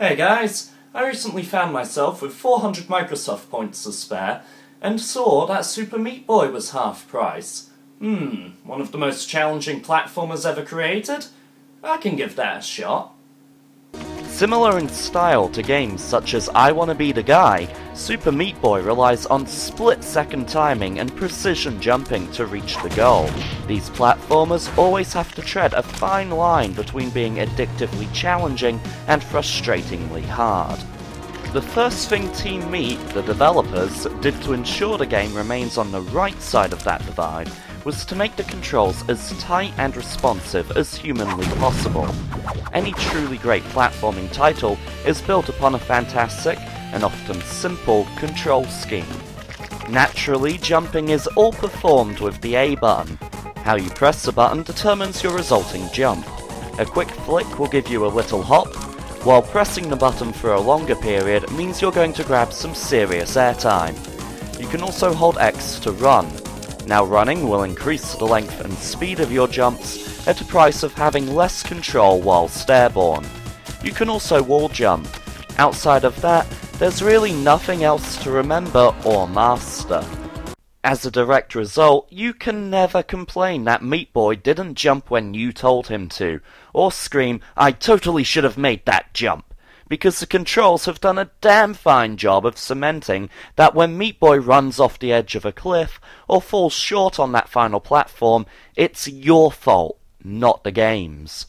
Hey guys, I recently found myself with 400 Microsoft points to spare, and saw that Super Meat Boy was half price. One of the most challenging platformers ever created? I can give that a shot. Similar in style to games such as I Wanna Be the Guy, Super Meat Boy relies on split-second timing and precision jumping to reach the goal. These platformers always have to tread a fine line between being addictively challenging and frustratingly hard. The first thing Team Meat, the developers, did to ensure the game remains on the right side of that divide was to make the controls as tight and responsive as humanly possible. Any truly great platforming title is built upon a fantastic, and often simple, control scheme. Naturally, jumping is all performed with the A button. How you press the button determines your resulting jump. A quick flick will give you a little hop, while pressing the button for a longer period means you're going to grab some serious airtime. You can also hold X to run. Now running will increase the length and speed of your jumps at a price of having less control whilst airborne. You can also wall jump. Outside of that, there's really nothing else to remember or master. As a direct result, you can never complain that Meat Boy didn't jump when you told him to, or scream, "I totally should have made that jump," because the controls have done a damn fine job of cementing that when Meat Boy runs off the edge of a cliff, or falls short on that final platform, it's your fault, not the game's.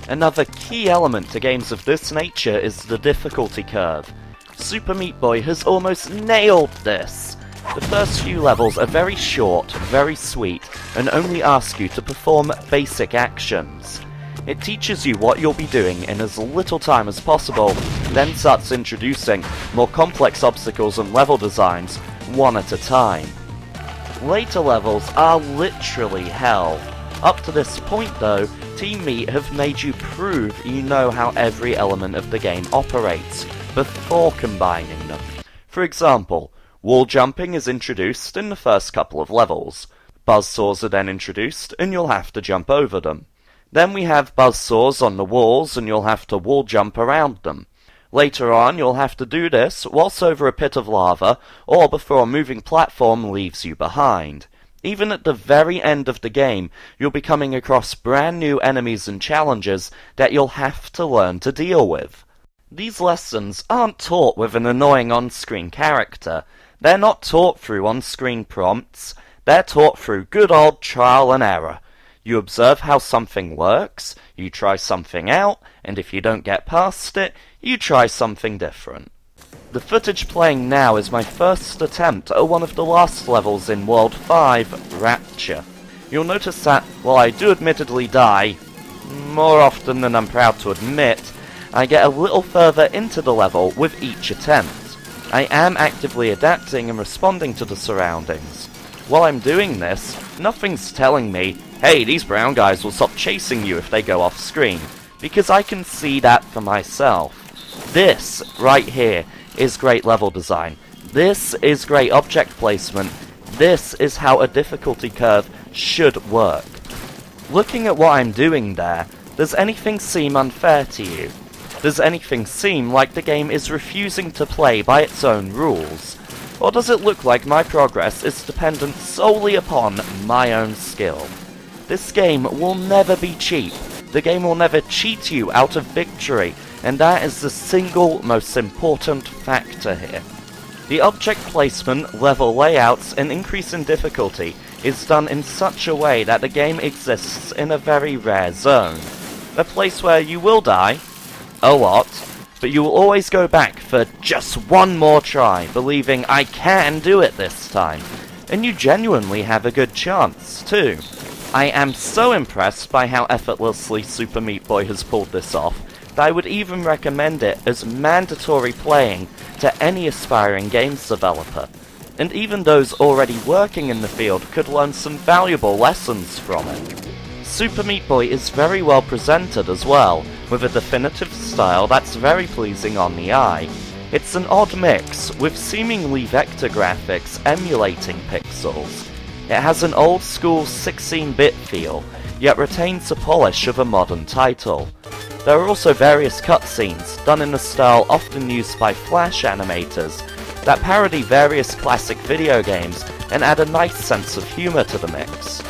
Another key element to games of this nature is the difficulty curve. Super Meat Boy has almost nailed this. The first few levels are very short, very sweet, and only ask you to perform basic actions. It teaches you what you'll be doing in as little time as possible, then starts introducing more complex obstacles and level designs, one at a time. Later levels are literally hell. Up to this point though, Team Meat have made you prove you know how every element of the game operates, before combining them. For example, wall jumping is introduced in the first couple of levels. Buzzsaws are then introduced, and you'll have to jump over them. Then we have buzzsaws on the walls, and you'll have to wall jump around them. Later on, you'll have to do this whilst over a pit of lava, or before a moving platform leaves you behind. Even at the very end of the game, you'll be coming across brand new enemies and challenges that you'll have to learn to deal with. These lessons aren't taught with an annoying on-screen character. They're not taught through on-screen prompts. They're taught through good old trial and error. You observe how something works, you try something out, and if you don't get past it, you try something different. The footage playing now is my first attempt at one of the last levels in World 5, Rapture. You'll notice that, while I do admittedly die, more often than I'm proud to admit, I get a little further into the level with each attempt. I am actively adapting and responding to the surroundings. While I'm doing this, nothing's telling me, hey, these brown guys will stop chasing you if they go off screen, because I can see that for myself. This, right here, is great level design. This is great object placement. This is how a difficulty curve should work. Looking at what I'm doing there, does anything seem unfair to you? Does anything seem like the game is refusing to play by its own rules? Or does it look like my progress is dependent solely upon my own skill? This game will never be cheap. The game will never cheat you out of victory, and that is the single most important factor here. The object placement, level layouts, and increase in difficulty is done in such a way that the game exists in a very rare zone. A place where you will die, a lot, but you will always go back for just one more try, believing I can do it this time. And you genuinely have a good chance, too. I am so impressed by how effortlessly Super Meat Boy has pulled this off, that I would even recommend it as mandatory playing to any aspiring games developer. And even those already working in the field could learn some valuable lessons from it. Super Meat Boy is very well presented as well, with a definitive style that's very pleasing on the eye. It's an odd mix, with seemingly vector graphics emulating pixels. It has an old-school 16-bit feel, yet retains the polish of a modern title. There are also various cutscenes, done in a style often used by Flash animators, that parody various classic video games and add a nice sense of humour to the mix.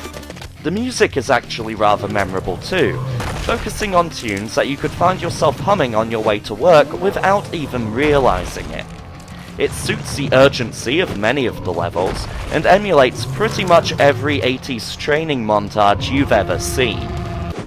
The music is actually rather memorable too, focusing on tunes that you could find yourself humming on your way to work without even realising it. It suits the urgency of many of the levels, and emulates pretty much every 80s training montage you've ever seen.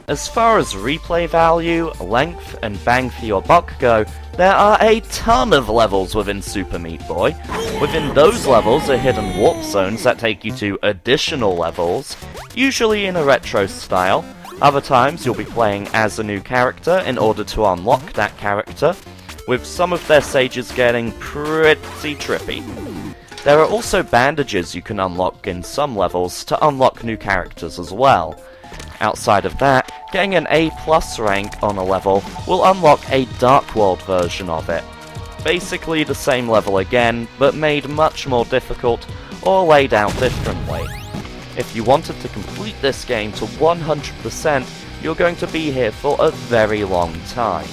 As far as replay value, length, and bang for your buck go, there are a ton of levels within Super Meat Boy. Within those levels are hidden warp zones that take you to additional levels, usually in a retro style. Other times you'll be playing as a new character in order to unlock that character, with some of their stages getting pretty trippy. There are also bandages you can unlock in some levels to unlock new characters as well. Outside of that, getting an A+ rank on a level will unlock a Dark World version of it. Basically the same level again, but made much more difficult or laid out differently. If you wanted to complete this game to 100%, you're going to be here for a very long time.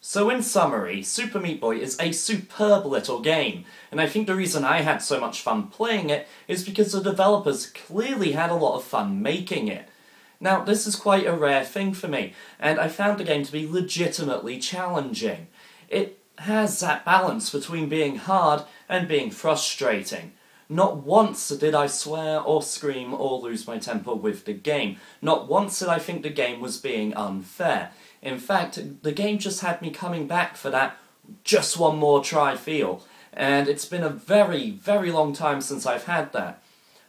So in summary, Super Meat Boy is a superb little game, and I think the reason I had so much fun playing it is because the developers clearly had a lot of fun making it. Now, this is quite a rare thing for me, and I found the game to be legitimately challenging. It has that balance between being hard and being frustrating. Not once did I swear or scream or lose my temper with the game. Not once did I think the game was being unfair. In fact, the game just had me coming back for that just one more try feel, and it's been a very, very long time since I've had that.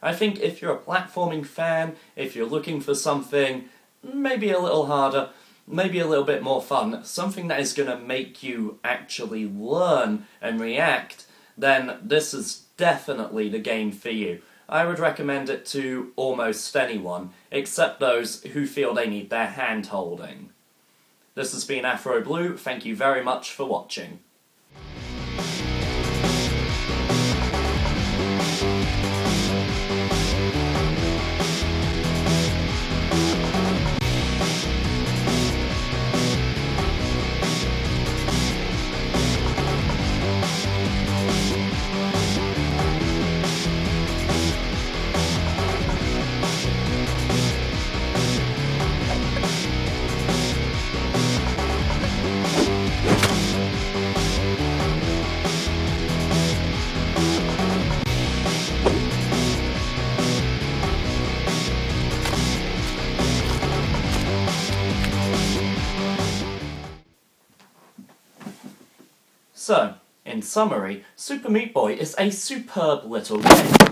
I think if you're a platforming fan, if you're looking for something maybe a little harder, maybe a little bit more fun, something that is going to make you actually learn and react, then this is definitely the game for you. I would recommend it to almost anyone, except those who feel they need their hand-holding. This has been Afr0Blu3, thank you very much for watching. So, in summary, Super Meat Boy is a superb little game.